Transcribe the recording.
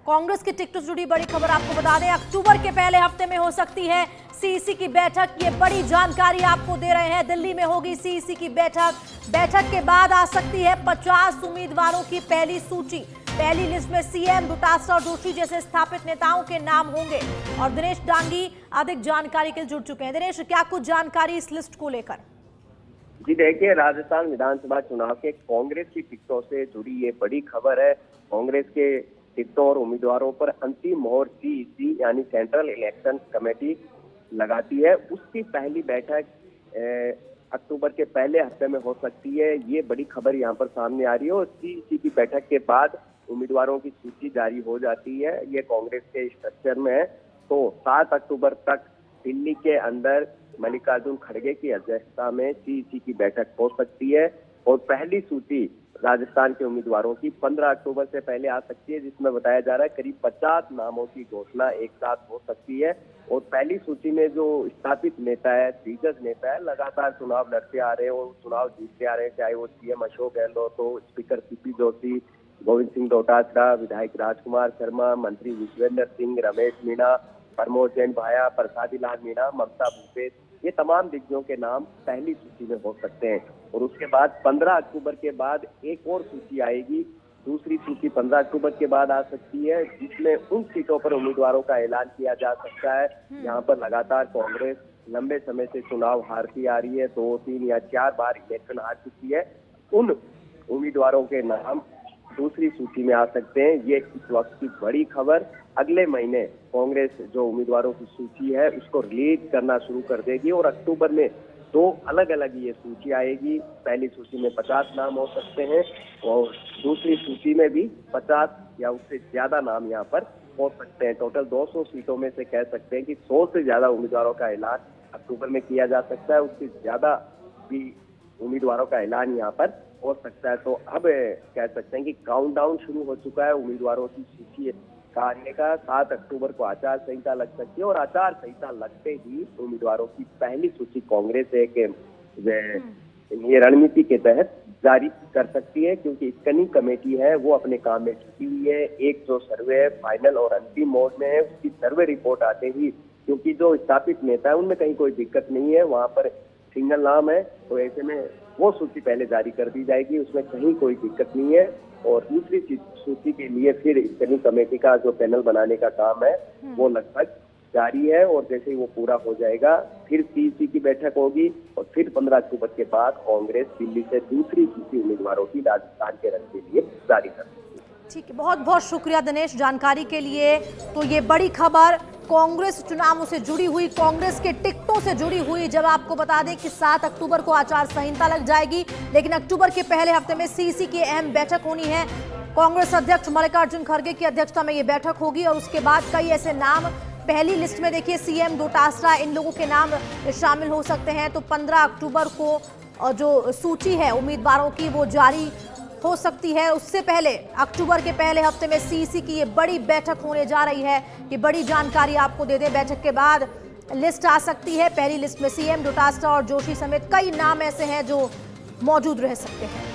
कांग्रेस की टिकट से जुड़ी बड़ी खबर आपको बता दें, अक्टूबर के पहले हफ्ते में हो सकती है सीईसी की बैठक। ये बड़ी जानकारी आपको दे रहे हैं। दिल्ली में होगी सीईसी की बैठक के बाद आ सकती है 50 उम्मीदवारों की पहली सूची। पहली लिस्ट में सीएम, डोटासरा और जोशी जैसे स्थापित नेताओं के नाम होंगे। और दिनेश डांगी अधिक जानकारी के लिए जुड़ चुके हैं। दिनेश, क्या कुछ जानकारी इस लिस्ट को लेकर? जी देखिए, राजस्थान विधानसभा चुनाव के कांग्रेस की टिकटों से जुड़ी ये बड़ी खबर है। कांग्रेस के टिकटों और उम्मीदवारों पर अंतिम मोहर सीईसी यानी सेंट्रल इलेक्शन कमेटी लगाती है। उसकी पहली बैठक अक्टूबर के पहले हफ्ते में हो सकती है। ये बड़ी खबर यहाँ पर सामने आ रही है। और सीईसी की बैठक के बाद उम्मीदवारों की सूची जारी हो जाती है। ये कांग्रेस के स्ट्रक्चर में है। तो 7 अक्टूबर तक दिल्ली के अंदर मल्लिकार्जुन खड़गे की अध्यक्षता में सीईसी की बैठक हो सकती है। और पहली सूची राजस्थान के उम्मीदवारों की 15 अक्टूबर से पहले आ सकती है, जिसमें बताया जा रहा है करीब 50 नामों की घोषणा एक साथ हो सकती है। और पहली सूची में जो स्थापित नेता है, दिग्गज नेता है, लगातार चुनाव लड़ते आ रहे हैं और चुनाव जीतते आ रहे हैं, चाहे वो सीएम अशोक गहलोत हो, स्पीकर सीपी जोशी, गोविंद सिंह डोटासरा, विधायक राजकुमार शर्मा, मंत्री विश्वेंद्र सिंह, रमेश मीणा, प्रमोद जैन भाया, प्रसादी लाल मीणा, ममता भूपेश, ये तमाम दिग्गजों के नाम पहली सूची में हो सकते हैं। और उसके बाद 15 अक्टूबर के बाद एक और सूची आएगी। दूसरी सूची 15 अक्टूबर के बाद आ सकती है, जिसमें उन सीटों पर उम्मीदवारों का ऐलान किया जा सकता है यहाँ पर लगातार कांग्रेस लंबे समय से चुनाव हारती आ रही है। 2, 3 या 4 बार इलेक्शन हार चुकी है। उन उम्मीदवारों के नाम दूसरी सूची में आ सकते हैं। ये इस वक्त की बड़ी खबर। अगले महीने कांग्रेस जो उम्मीदवारों की सूची है उसको रिलीज करना शुरू कर देगी और अक्टूबर में 2 अलग अलग ये सूची आएगी। पहली सूची में 50 नाम हो सकते हैं और दूसरी सूची में भी 50 या उससे ज्यादा नाम यहाँ पर हो सकते हैं। टोटल 200 सीटों में से कह सकते हैं कि 100 से ज्यादा उम्मीदवारों का ऐलान अक्टूबर में किया जा सकता है। उससे ज्यादा भी उम्मीदवारों का ऐलान यहाँ पर हो सकता है। तो अब कह सकते हैं कि काउंटडाउन शुरू हो चुका है उम्मीदवारों की सूची कार्य का। 7 अक्टूबर को आचार संहिता लग सकती है और आचार संहिता लगते ही उम्मीदवारों की पहली सूची कांग्रेस एक ये रणनीति के तहत जारी कर सकती है, क्योंकि स्क्रीनिंग कमेटी है वो अपने काम में जुटी हुई है। एक जो सर्वे है फाइनल और अंतिम मोड में है, उसकी सर्वे रिपोर्ट आते ही, क्योंकि जो स्थापित नेता है उनमें कहीं कोई दिक्कत नहीं है, वहां पर सिंगल नाम है, तो ऐसे में वो सूची पहले जारी कर दी जाएगी, उसमें कहीं कोई दिक्कत नहीं है। और दूसरी सूची के लिए फिर स्क्रीनिंग कमेटी का जो पैनल बनाने का काम है वो लगभग जारी है। और जैसे ही वो पूरा हो जाएगा फिर सीईसी की बैठक होगी और फिर 15 अक्टूबर के बाद कांग्रेस दिल्ली से दूसरी सूची उम्मीदवारों की राजस्थान के रंग के लिए जारी कर देगी। ठीक है, बहुत बहुत शुक्रिया दिनेश जानकारी के लिए। तो ये बड़ी खबर कांग्रेस चुनावों से जुड़ी हुई, कांग्रेस के टिकटों से जुड़ी हुई। जब आपको बता दें कि 7 अक्टूबर को आचार संहिता लग जाएगी, लेकिन अक्टूबर के पहले हफ्ते में सीईसी की अहम बैठक होनी है। कांग्रेस अध्यक्ष मल्लिकार्जुन खड़गे की अध्यक्षता में ये बैठक होगी और उसके बाद कई ऐसे नाम पहली लिस्ट में देखिए सीएम, डोटासरा, इन लोगों के नाम शामिल हो सकते हैं। तो 15 अक्टूबर को जो सूची है उम्मीदवारों की वो जारी हो सकती है। उससे पहले अक्टूबर के पहले हफ्ते में सीईसी की ये बड़ी बैठक होने जा रही है। ये बड़ी जानकारी आपको दे दें, बैठक के बाद लिस्ट आ सकती है। पहली लिस्ट में सीएम, डोटासरा और जोशी समेत कई नाम ऐसे हैं जो मौजूद रह सकते हैं।